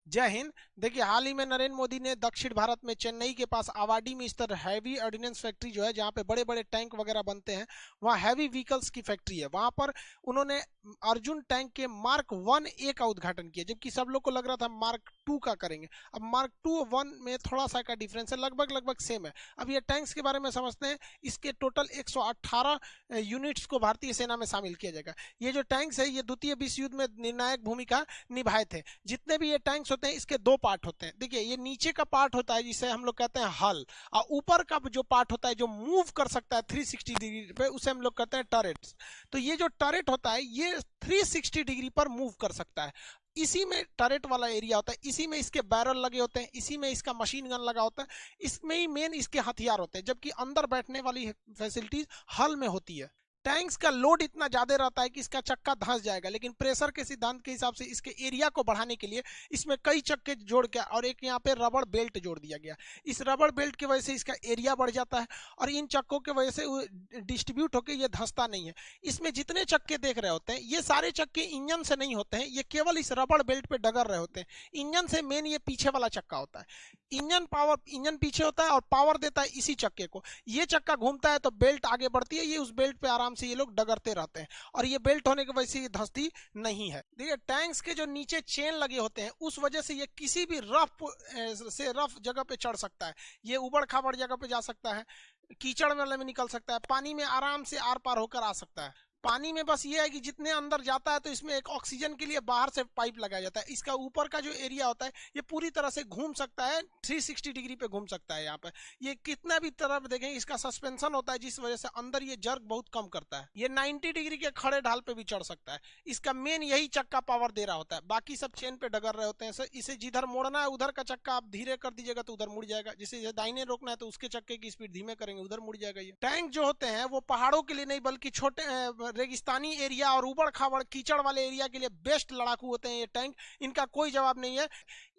जय हिंद। देखिए, हाल ही में नरेंद्र मोदी ने दक्षिण भारत में चेन्नई के पास आवाडी में इस तरह हैवी ऑर्डिनेंस फैक्ट्री जो है, जहां पे बड़े बड़े टैंक वगैरह बनते हैं, वहां हैवी व्हीकल्स की फैक्ट्री है। वहां पर उन्होंने अर्जुन टैंक के मार्क 1A का उद्घाटन किया, जबकि सब लोग को लग रहा था मार्क 2 का करेंगे। अब मार्क 2 1 में थोड़ा सा का डिफरेंस है, लगभग लगभग सेम है। अब ये टैंक्स के बारे में समझते हैं। इसके टोटल 118 यूनिट्स को भारतीय सेना में शामिल किया जाएगा। ये जो टैंक्स है, ये द्वितीय विश्व युद्ध में निर्णायक भूमिका निभाए थे। जितने भी ये टैंक्स होते हैं, इसके दो पार्ट होते हैं। देखिए, ये नीचे का पार्ट होता है जिसे हम लोग कहते हैं हल, और ऊपर का जो पार्ट होता है जो मूव कर सकता है 360 डिग्री पे, उसे हम लोग कहते हैं टरेट्स। तो ये जो टरेट होता है, ये 360 डिग्री पर मूव कर सकता है। इसी में टरेट वाला एरिया होता है, इसी में इसके बैरल लगे होते हैं, इसी में इसका मशीन गन लगा होता है, इसमें ही मेन इसके हथियार होते हैं, जबकि अंदर बैठने वाली फैसिलिटीज हल में होती है। टैंक्स का लोड इतना ज्यादा रहता है कि इसका चक्का धंस जाएगा, लेकिन प्रेशर के सिद्धांत के हिसाब से इसके एरिया को बढ़ाने के लिए इसमें कई चक्के जोड़ के और एक यहाँ पे रबड़ बेल्ट जोड़ दिया गया। इस रबड़ बेल्ट की वजह से इसका एरिया बढ़ जाता है, और इन चक्कों की वजह से डिस्ट्रीब्यूट होकर ये धंसता नहीं है। इसमें जितने चक्के देख रहे होते हैं, ये सारे चक्के इंजन से नहीं होते हैं, ये केवल इस रबड़ बेल्ट पे डगर रहे होते हैं। इंजन से मेन ये पीछे वाला चक्का होता है। इंजन पीछे होता है और पावर देता है इसी चक्के को। ये चक्का घूमता है तो बेल्ट आगे बढ़ती है, ये उस बेल्ट पे आराम से ये लोग डगरते रहते हैं, और ये बेल्ट होने की वजह से ये धंसती नहीं है। देखिए, टैंक्स के जो नीचे चेन लगे होते हैं, उस वजह से ये किसी भी रफ जगह पे चढ़ सकता है। ये उबड़ खाबड़ जगह पे जा सकता है, कीचड़ वाले में निकल सकता है, पानी में आराम से आर पार होकर आ सकता है। पानी में बस ये है कि जितने अंदर जाता है तो इसमें एक ऑक्सीजन के लिए बाहर से पाइप लगाया जाता है। इसका ऊपर का जो एरिया होता है, ये पूरी तरह से घूम सकता है, 360 डिग्री पे घूम सकता है। यहाँ पे ये कितना भी तरफ देखें, इसका सस्पेंशन होता है, जिस वजह से अंदर ये जर्क बहुत कम करता है। ये 90 डिग्री के खड़े ढाल पे भी चढ़ सकता है। इसका मेन यही चक्का पावर दे रहा होता है, बाकी सब चेन पे डगर रहे होते हैं। इसे जिधर मोड़ना है उधर का चक्का आप धीरे कर दीजिएगा तो उधर मुड़ जाएगा, जिसे दाहिने रोकना है तो उसके चक्के की स्पीड धीमे करेंगे, उधर मुड़ जाएगा। ये टैंक जो होते हैं वो पहाड़ों के लिए नहीं, बल्कि छोटे रेगिस्तानी एरिया और उबड़ खाबड़ कीचड़ वाले एरिया के लिए बेस्ट लड़ाकू होते हैं ये टैंक। इनका कोई जवाब नहीं है।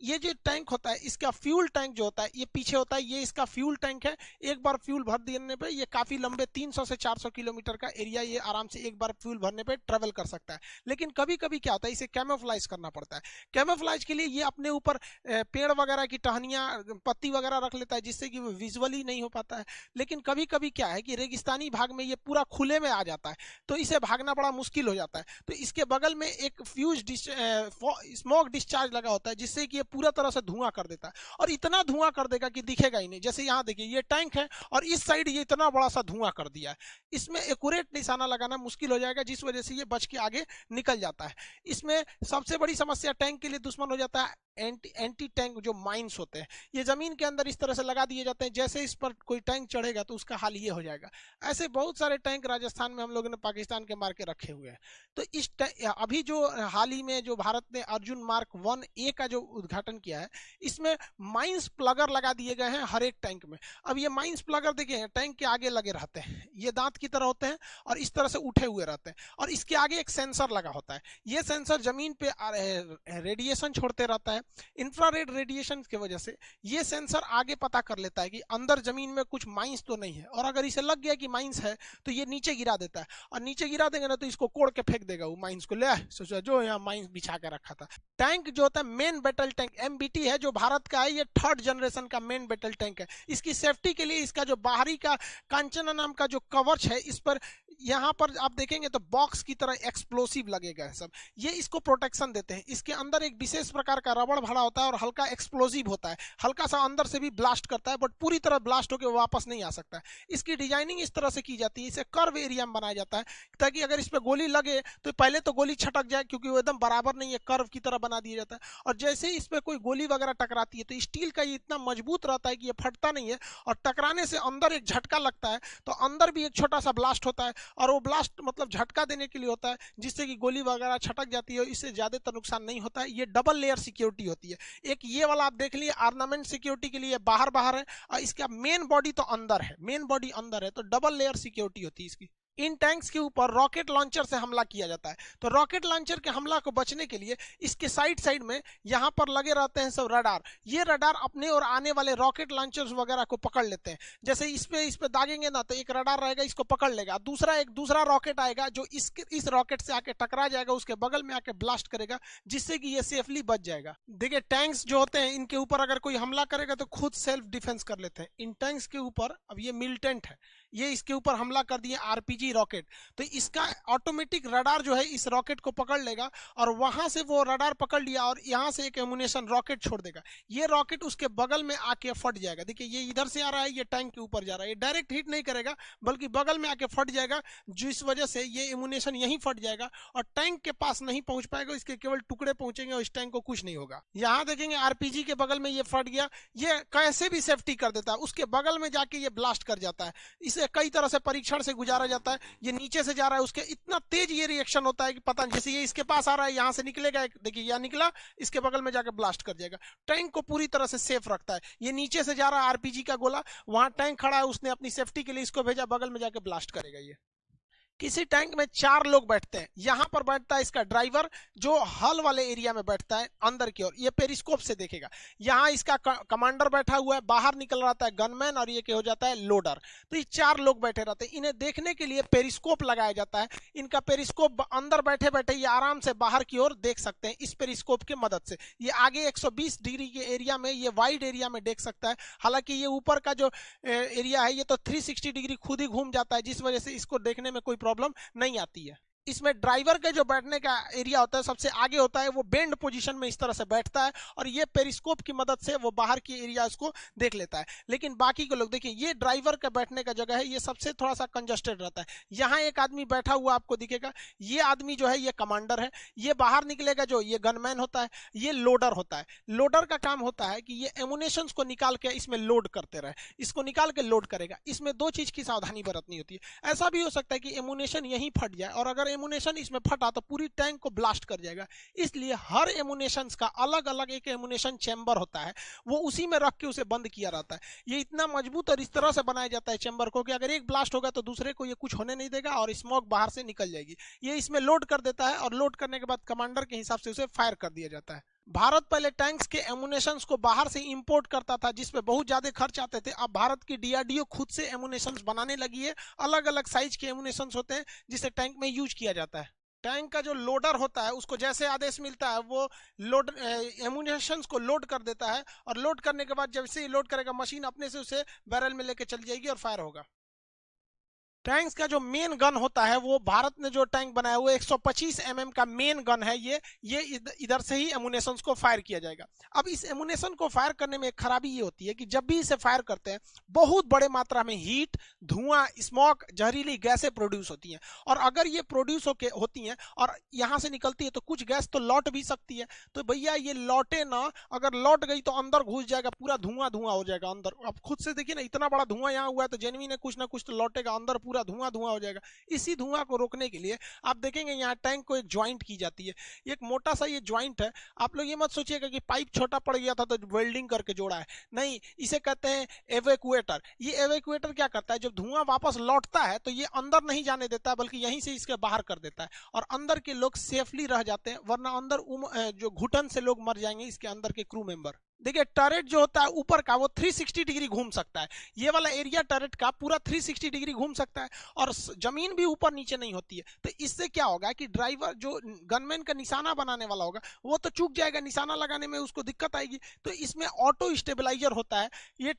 ये जो टैंक होता है, इसका फ्यूल टैंक जो होता है, ये पीछे होता है, ये इसका फ्यूल टैंक है। एक बार फ्यूल भर देने पे ये काफी लंबे 300 से 400 किलोमीटर का एरिया ये आराम से एक बार फ्यूल भरने पे ट्रेवल कर सकता है। लेकिन कभी कभी क्या होता है, इसे कैमोफ्लाइज करना पड़ता है। कैमोफ्लाइज के लिए ये अपने ऊपर पेड़ वगैरह की टहनियां, पत्ती वगैरह रख लेता है, जिससे कि वो विजुअली नहीं हो पाता है। लेकिन कभी कभी क्या है कि रेगिस्तानी भाग में ये पूरा खुले में आ जाता है, तो इसे भागना बड़ा मुश्किल हो जाता है। तो इसके बगल में एक फ्यूज स्मोक डिस्चार्ज लगा होता है, जिससे कि ये पूरा तरह से धुआं कर देता है, और इतना धुआं कर देगा कि दिखेगा ही नहीं। जैसे यहाँ देखिए, ये टैंक है और इस साइड ये इतना बड़ा सा धुआं कर दिया है। इसमें एक्यूरेट निशाना लगाना मुश्किल हो जाएगा, जिस वजह से ये बच के आगे निकल जाता है। इसमें सबसे बड़ी समस्या टैंक के लिए दुश्मन हो जाता है एंटी टैंक जो माइंस होते हैं। ये जमीन के अंदर इस तरह से लगा दिए जाते हैं, जैसे इस पर कोई टैंक चढ़ेगा तो उसका हाल ये हो जाएगा। ऐसे बहुत सारे टैंक राजस्थान में हम लोगों ने पाकिस्तान के मार के रखे हुए हैं। तो अभी जो हाल ही में जो भारत ने अर्जुन मार्क 1A का जो उद्घाटन किया है, इसमें माइंस प्लगर लगा दिए गए हैं हर एक टैंक में। अब ये माइंस प्लगर देखिए, टैंक के आगे लगे रहते हैं, ये दांत की तरह होते हैं और इस तरह से उठे हुए रहते हैं, और इसके आगे एक सेंसर लगा होता है। ये सेंसर जमीन पे रेडिएशन छोड़ते रहता है। इंफ्रारेड रेडिएशन की वजह से ये सेंसर आगे पता कर लेता है कि अंदर जमीन में कुछ माइंस तो नहीं है, और अगर इसे लग गया कि माइंस है तो ये नीचे गिरा देता है, और नीचे गिरा देंगे ना तो इसको कोड़ के फेंक देगा वो माइंस को। ले सोचा जो यहाँ माइंस बिछा के रखा था। टैंक जो होता है मेन बैटल टैंक MBT है, जो भारत का है, ये 3rd जनरेशन का मेन बैटल टैंक है। इसकी सेफ्टी के लिए इसका जो बाहरी का कांचना नाम का जो कवच है, इस पर यहाँ पर आप देखेंगे तो बॉक्स की तरह एक्सप्लोसिव लगेगा सब, ये इसको प्रोटेक्शन देते हैं। इसके अंदर एक विशेष प्रकार का रबड़ भरा होता है और हल्का एक्सप्लोसिव होता है, हल्का सा अंदर से भी ब्लास्ट करता है, बट पूरी तरह ब्लास्ट होकर वापस नहीं आ सकता है। इसकी डिजाइनिंग इस तरह से की जाती है, इसे कर्व एरिया में बनाया जाता है, ताकि अगर इस पर गोली लगे तो पहले तो गोली छटक जाए, क्योंकि वो एकदम बराबर नहीं है, कर्व की तरह बना दिया जाता है। और जैसे ही इस पर कोई गोली वगैरह टकराती है तो स्टील का ये इतना मजबूत रहता है कि ये फटता नहीं है, और टकराने से अंदर एक झटका लगता है तो अंदर भी एक छोटा सा ब्लास्ट होता है, और वो ब्लास्ट मतलब झटका देने के लिए होता है, जिससे कि गोली वगैरह छटक जाती है, इससे ज्यादातर नुकसान नहीं होता है। ये डबल लेयर सिक्योरिटी होती है। एक ये वाला आप देख लिए ऑर्नामेंट सिक्योरिटी के लिए बाहर बाहर है, और इसका मेन बॉडी तो अंदर है, मेन बॉडी अंदर है, तो डबल लेयर सिक्योरिटी होती है इसकी। इन टैंक्स के ऊपर रॉकेट लॉन्चर से हमला किया जाता है। तो रॉकेट लॉन्चर के हमला को बचने के लिए इसके साइड साइड में यहाँ पर लगे रहते हैं सब रडार। ये रडार अपने और आने वाले रॉकेट लॉन्चर्स वगैरह को पकड़ लेते हैं। जैसे इस पे दागेंगे ना तो एक रडार रहेगा, इसको पकड़ लेगा, दूसरा रॉकेट आएगा जो इस रॉकेट से आके टकरा जाएगा, उसके बगल में आके ब्लास्ट करेगा, जिससे कि ये सेफली बच जाएगा। देखिए टैंक्स जो होते हैं इनके ऊपर अगर कोई हमला करेगा तो खुद सेल्फ डिफेंस कर लेते हैं। इन टैंक्स के ऊपर अब ये मिलिटेंट है, ये इसके ऊपर हमला कर दिए आरपीजी रॉकेट, तो इसका ऑटोमेटिक रडार जो है इस रॉकेट को पकड़ लेगा और वहां से वो रडार पकड़ लिया और यहां से एक एमुनेशन रॉकेट छोड़ देगा। ये रॉकेट उसके बगल में आके फट जाएगा। देखिए ये इधर से आ रहा है, ये टैंक के ऊपर जा रहा है, ये डायरेक्ट हिट नहीं करेगा बल्कि बगल में आके फट जाएगा, जिस वजह से ये एमुनेशन यहीं फट जाएगा और टैंक के पास नहीं पहुंच पाएगा, इसके केवल टुकड़े पहुंचेंगे और इस टैंक को कुछ नहीं होगा। यहां देखेंगे आरपीजी के बगल में ये फट गया, ये कैसे भी सेफ्टी कर देता है, उसके बगल में जाके ये ब्लास्ट कर जाता है। इसे कई तरह से परीक्षण से गुजारा जाता है। ये नीचे से जा रहा है, उसके इतना तेज ये रिएक्शन होता है कि पता नहीं, जैसे ये इसके पास आ रहा है यहां से निकलेगा, देखिए यह निकला, इसके बगल में जाकर ब्लास्ट कर जाएगा। टैंक को पूरी तरह से सेफ रखता है। ये नीचे से जा रहा है आरपीजी का गोला, वहां टैंक खड़ा है, उसने अपनी सेफ्टी के लिए इसको भेजा, बगल में जाकर ब्लास्ट करेगा। ये किसी टैंक में 4 लोग बैठते हैं। यहां पर बैठता है इसका ड्राइवर जो हल वाले एरिया में बैठता है अंदर की ओर, ये पेरिस्कोप से देखेगा। यहां इसका कमांडर बैठा हुआ है, बाहर निकल रहा है गनमैन और ये क्या हो जाता है लोडर। तो ये 4 लोग बैठे रहते हैं। इन्हें देखने के लिए पेरिस्कोप लगाया जाता है। इनका पेरिस्कोप अंदर बैठे बैठे ये आराम से बाहर की ओर देख सकते हैं इस पेरिस्कोप की मदद से। ये आगे 120 डिग्री के एरिया में, ये वाइड एरिया में देख सकता है। हालांकि ये ऊपर का जो एरिया है ये तो 360 डिग्री खुद ही घूम जाता है, जिस वजह से इसको देखने में कोई प्रॉब्लम नहीं आती है। इसमें ड्राइवर का जो बैठने का एरिया होता है सबसे आगे होता है, वो बेंड पोजीशन में इस तरह से बैठता है और ये पेरिस्कोप की मदद से वो बाहर की एरिया इसको देख लेता है। लेकिन बाकी के लोग देखिए, ये ड्राइवर का बैठने का जगह है, ये सबसे थोड़ा सा कंजस्टेड रहता है। यहाँ एक आदमी बैठा हुआ आपको दिखेगा, ये आदमी जो है ये कमांडर है। ये बाहर निकलेगा जो ये गनमैन होता है, ये लोडर होता है। लोडर का काम होता है कि ये एमुनेशंस को निकाल के इसमें लोड करते रहे, इसको निकाल के लोड करेगा। इसमें 2 चीज की सावधानी बरतनी होती है। ऐसा भी हो सकता है कि एमुनेशन यहीं फट जाए और अगर एमुनेशन इसमें फटा तो पूरी टैंक को ब्लास्ट कर जाएगा। इसलिए हर एमुनेशन का अलग अलग एक एमुनेशन चैम्बर होता है, वो उसी में रख के उसे बंद किया रहता है। ये इतना मजबूत और इस तरह से बनाया जाता है चैम्बर को कि अगर एक ब्लास्ट होगा तो दूसरे को ये कुछ होने नहीं देगा और स्मोक बाहर से निकल जाएगी। ये इसमें लोड कर देता है और लोड करने के बाद कमांडर के हिसाब से उसे फायर कर दिया जाता है। भारत पहले टैंक्स के एमुनेशंस को बाहर से इंपोर्ट करता था, जिसपे बहुत ज्यादा खर्च आते थे। अब भारत की डीआरडीओ खुद से एमुनेशंस बनाने लगी है। अलग अलग साइज के एमुनेशंस होते हैं जिसे टैंक में यूज किया जाता है। टैंक का जो लोडर होता है उसको जैसे आदेश मिलता है वो लोड एमुनेशंस को लोड कर देता है और लोड करने के बाद जैसे ही लोड करेगा मशीन अपने से उसे बैरल में लेके चली जाएगी और फायर होगा। टैंक्स का जो मेन गन होता है, वो भारत ने जो टैंक बनाया वो 125 mm का मेन गन है। ये इधर से ही एमुनेशंस को फायर किया जाएगा। अब इस एमुनेशन को फायर करने में एक खराबी ये होती है कि जब भी इसे फायर करते हैं बहुत बड़े मात्रा में हीट, धुआं, स्मोक, जहरीली गैसें प्रोड्यूस होती हैं और अगर ये प्रोड्यूस होती हैं और यहाँ से निकलती है तो कुछ गैस तो लौट भी सकती है। तो भैया ये लौटे ना, अगर लौट गई तो अंदर घुस जाएगा, पूरा धुआं धुआं हो जाएगा अंदर। अब खुद से देखिए ना, इतना बड़ा धुआं यहाँ हुआ है तो जेनविन है, कुछ ना कुछ तो लौटेगा अंदर, पूरा धुआं धुआं हो जाएगा। इसी धुआं को रोकने के लिए आप देखेंगे यहाँ टैंक को एक ज्वाइंट की जाती है। एक मोटा सा ये ज्वाइंट है। आप लोग ये मत सोचिएगा कि पाइप छोटा पड़ गया था तो वेल्डिंग करके जोड़ा है, नहीं, इसे कहते हैं एवेक्यूएटर। ये एवेक्यूएटर क्या करता है, जब धुआं वापस लौटता है तो ये अंदर नहीं जाने देता बल्कि यहीं से इसके बाहर कर देता है और अंदर के लोग सेफली रह जाते हैं, वरना अंदर जो घुटन से लोग मर जाएंगे, इसके अंदर के क्रू मेंबर। देखिए टर्रेट जो होता है ऊपर का वो 360 डिग्री घूम सकता है। ये वाला एरिया टर्रेट का पूरा 360 डिग्री घूम सकता है और जमीन भी ऊपर नीचे नहीं होती है। तो इससे क्या होगा कि ड्राइवर जो गनमैन का निशाना बनाने वाला होगा वो तो चूक जाएगा, निशाना लगाने में उसको दिक्कत आएगी। तो इसमें ऑटो स्टेबलाइजर होता है। ये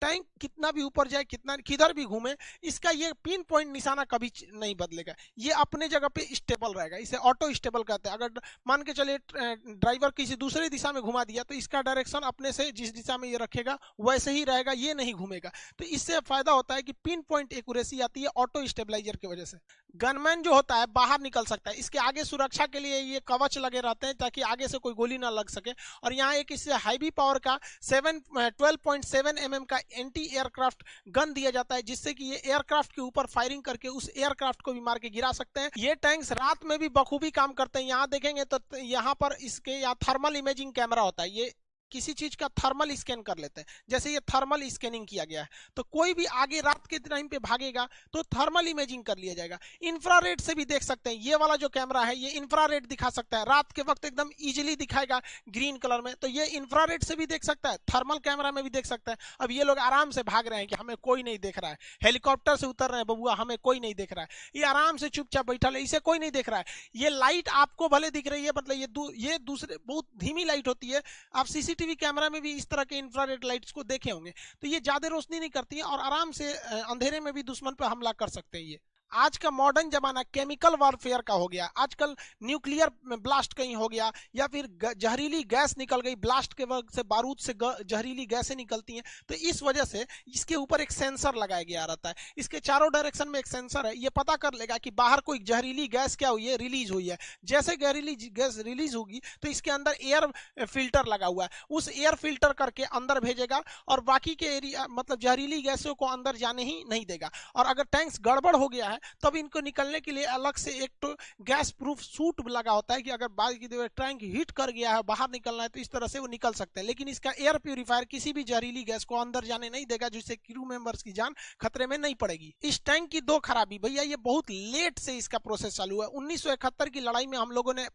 टैंक कितना भी ऊपर जाए, कितना किधर भी घूमे, इसका ये पिन पॉइंट निशाना कभी नहीं बदलेगा, ये अपने जगह पे स्टेबल रहेगा। इसे ऑटो स्टेबल कहते हैं। अगर मान के चलिए ड्राइवर किसी दूसरी दिशा में घुमा दिया तो इसका डायरेक्शन अपने से जिस दिशा में ये रखेगा वैसे ही रहेगा, ये नहीं घूमेगा। तो इससे फायदा होता है कि पिन पॉइंट एक्यूरेसी आती है ऑटो स्टेबलाइजर की वजह से। गनमैन जो होता है बाहर निकल सकता है, इसके आगे सुरक्षा के लिए ये कवच लगे रहते हैं ताकि आगे से कोई गोली ना लग सके। और यहाँ एक इससे हाईवी पावर का 12.7 mm का एंटी एयरक्राफ्ट गन दिया जाता है, जिससे कि ये एयरक्राफ्ट के ऊपर फायरिंग करके उस एयरक्राफ्ट को भी मार के गिरा सकते हैं। ये टैंक्स रात में भी बखूबी काम करते हैं। यहाँ देखेंगे तो यहाँ पर इसके यहाँ थर्मल इमेजिंग कैमरा होता है। ये किसी चीज का थर्मल स्कैन कर लेते हैं, जैसे ये थर्मल स्कैनिंग किया गया है, तो कोई भी आगे रात के टाइम पे भागेगा तो थर्मल इमेजिंग कर लिया जाएगा। इंफ्रारेड से भी देख सकते हैं, ये वाला जो कैमरा है ये इंफ्रारेड दिखा सकता है, रात के वक्त एकदम इजीली दिखाएगा ग्रीन कलर में, तो ये इंफ्रारेड से भी देख सकता है, थर्मल कैमरा में भी देख सकता है। अब ये लोग आराम से भाग रहे हैं कि हमें कोई नहीं देख रहा है, हेलीकॉप्टर से उतर रहे हैं बबुआ, हमें कोई नहीं देख रहा है, ये आराम से चुपचाप बैठा है, इसे कोई नहीं देख रहा है। ये लाइट आपको भले दिख रही है, मतलब ये दूसरे बहुत धीमी लाइट होती है, आप सीसीटीवी कैमरा में भी इस तरह के इंफ्रारेड लाइट्स को देखे होंगे, तो ये ज्यादा रोशनी नहीं करती है और आराम से अंधेरे में भी दुश्मन पर हमला कर सकते हैं। ये आज का मॉडर्न जमाना केमिकल वॉरफेयर का हो गया, आजकल न्यूक्लियर ब्लास्ट कहीं हो गया या फिर जहरीली गैस निकल गई, ब्लास्ट के वक्त से बारूद से जहरीली गैसें निकलती हैं, तो इस वजह से इसके ऊपर एक सेंसर लगाया गया रहता है, इसके चारों डायरेक्शन में एक सेंसर है, ये पता कर लेगा कि बाहर कोई जहरीली गैस क्या हुई है, रिलीज हुई है। जैसे जहरीली गैस रिलीज होगी तो इसके अंदर एयर फिल्टर लगा हुआ है, उस एयर फिल्टर करके अंदर भेजेगा और बाकी के एरिया मतलब जहरीली गैसों को अंदर जाने ही नहीं देगा। और अगर टैंक्स गड़बड़ हो गया है तब इनको निकलने के लिए अलग से एक तो गैस प्रूफ सूट लगा होता है कि अगर बाद की टैंक हीट कर गया है, बाहर निकलना है, तो इस तरह से वो निकल सकते हैं। लेकिन इसका एयर प्यूरिफायर किसी भी जहरीली गैस को अंदर जाने नहीं देगा, जिससे क्रू मेंबर्स की जान खतरे में नहीं पड़ेगी। इस टैंक की दो खराबी, भैया ये बहुत लेट से इसका प्रोसेस चालू हुआ। 1971 की लड़ाई में हम लोगों ने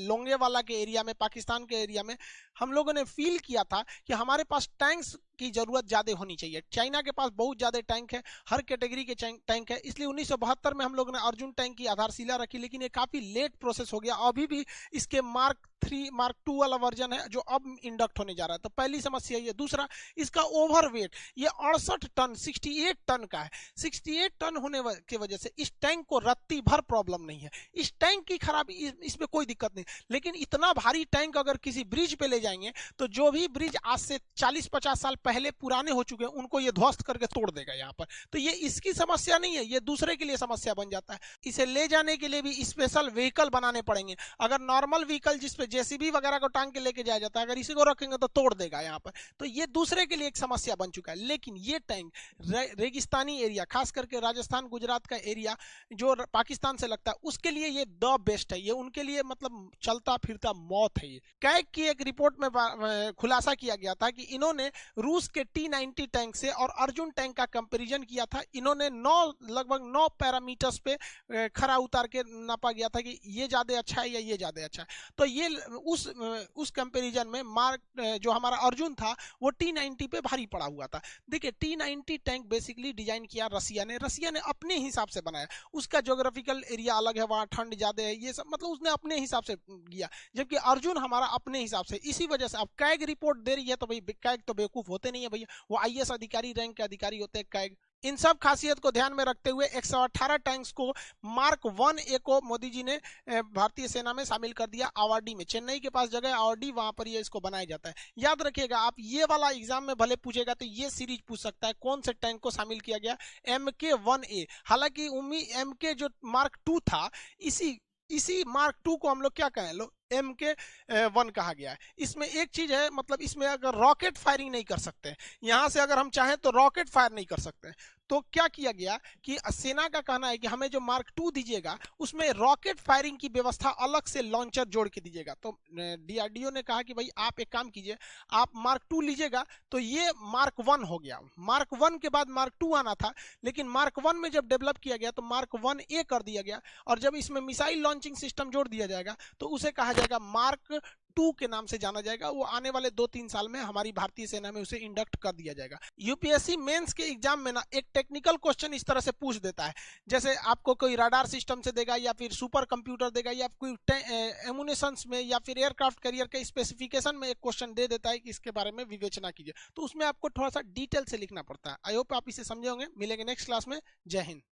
लोंगेवाला के एरिया में, पाकिस्तान के एरिया में हम लोगों ने फील किया था कि हमारे पास टैंक्स की जरूरत ज्यादा होनी चाहिए। चाइना के पास बहुत ज्यादा टैंक है, हर कैटेगरी के टैंक है, इसलिए 1972 में हम लोगों ने अर्जुन टैंक की आधारशिला रखी, लेकिन ये काफी लेट प्रोसेस हो गया। अभी भी इसके मार्क 3 मार्क 2 वाला वर्जन है जो अब इंडक्ट होने जा रहा है, तो पहली समस्या ये। दूसरा, इसका ओवरवेट, ये 68 टन 68 टन का है। 68 टन होने की वजह से इस टैंक को रत्ती भर प्रॉब्लम नहीं है। इस टैंक की खराबी, इसमें कोई दिक्कत नहीं, लेकिन इतना भारी टैंक अगर किसी ब्रिज पे ले जाएंगे तो जो भी ब्रिज आज से 40-50 साल पहले पुराने हो चुके हैं उनको ये ध्वस्त करके तोड़ देगा यहाँ पर। तो ये इसकी समस्या नहीं है, ये दूसरे के लिए समस्या बन जाता है। इसे ले जाने के लिए भी स्पेशल व्हीकल बनाने पड़ेंगे। अगर नॉर्मल व्हीकल जिसपे जेसीबी वगैरह को टांग के लेके जाया जाता है, अगर इसी को रखेंगे तो तोड़ देगा यहाँ पर, तो ये दूसरे के लिए एक समस्या बन चुका है। लेकिन ये टैंक रेगिस्तानी एरिया, खास करके राजस्थान गुजरात का एरिया जो पाकिस्तान से लगता है, उसके लिए ये द बेस्ट है। ये उनके लिए मतलब चलता फिरता मौत है। ये कैग की एक रिपोर्ट में खुलासा किया गया था कि इन्होंने रूस के T-90 टैंक से और अर्जुन टैंक का कंपैरिजन किया था। इन्होंने लगभग 9 पैरामीटर्स पे खरा उतार के नापा गया था कि ये ज्यादा अच्छा है या ये ज्यादा अच्छा है। तो ये उस कंपैरिजन में जो हमारा अर्जुन था वो T-90 पे भारी पड़ा हुआ था। देखिए, T-90 टैंक बेसिकली डिजाइन किया रसिया ने अपने हिसाब से बनाया। उसका ज्योग्राफिकल एरिया अलग है, वहां ठंड ज्यादा है, ये सब मतलब उसने अपने हिसाब से किया, जबकि अर्जुन हमारा अपने हिसाब से। इसी वजह से अब कैग रिपोर्ट दे रही है तो भाई कैग तो बेवकूफ होते नहीं है भैया, वो आईएएस अधिकारी रैंक के अधिकारी होते हैं कैग। इन सब खासियत को ध्यान में रखते हुए 118 टैंक्स को मार्क 1A को मोदी जी ने भारतीय सेना में शामिल कर दिया। आवाडी में, चेन्नई के पास जगह आवाडी, वहां पर ये इसको बनाया जाता है। याद रखिएगा, आप ये वाला एग्जाम में भले पूछेगा तो ये सीरीज पूछ सकता है, कौन से टैंक को शामिल किया गया, MK1A। हालांकि MK जो मार्क 2 था, इसी मार्क 2 को हम लोग क्या कहें, लो MK1 कहा गया है। इसमें एक चीज है, मतलब इसमें अगर रॉकेट फायरिंग नहीं कर सकते, यहां से अगर हम चाहें तो रॉकेट फायर नहीं कर सकते, तो क्या किया गया कि सेना का कहना है कि हमें जो मार्क 2 दीजिएगा उसमें रॉकेट फायरिंग की व्यवस्था अलग से लॉन्चर जोड़ के दीजिएगा। तो DRDO ने कहा कि भाई आप एक काम कीजिए, आप मार्क 2 लीजिएगा, तो ये मार्क 1 हो गया। मार्क 1 के बाद मार्क 2 आना था, लेकिन मार्क 1 में जब डेवलप किया गया तो मार्क 1A कर दिया गया, और जब इसमें मिसाइल लॉन्चिंग सिस्टम जोड़ दिया जाएगा तो उसे कहा जाएगा मार्क 2 के नाम से जाना जाएगा। वो आने वाले 2-3 साल में हमारी भारतीय सेना में उसे इंडक्ट कर दिया जाएगा। यूपीएससी मेंस के एग्जाम में ना एक टेक्निकल क्वेश्चन इस तरह से पूछ देता है, जैसे आपको कोई रडार सिस्टम से देगा या फिर सुपर कंप्यूटर देगा या कोई एमुनेशंस में या फिर एयरक्राफ्ट कैरियर के स्पेसिफिकेशन में एक क्वेश्चन दे देता है कि इसके बारे में विवेचना कीजिए, तो उसमें आपको थोड़ा सा डिटेल से लिखना पड़ता है। आई होप आप इसे समझे होंगे। मिलेंगे नेक्स्ट क्लास में। जय हिंद।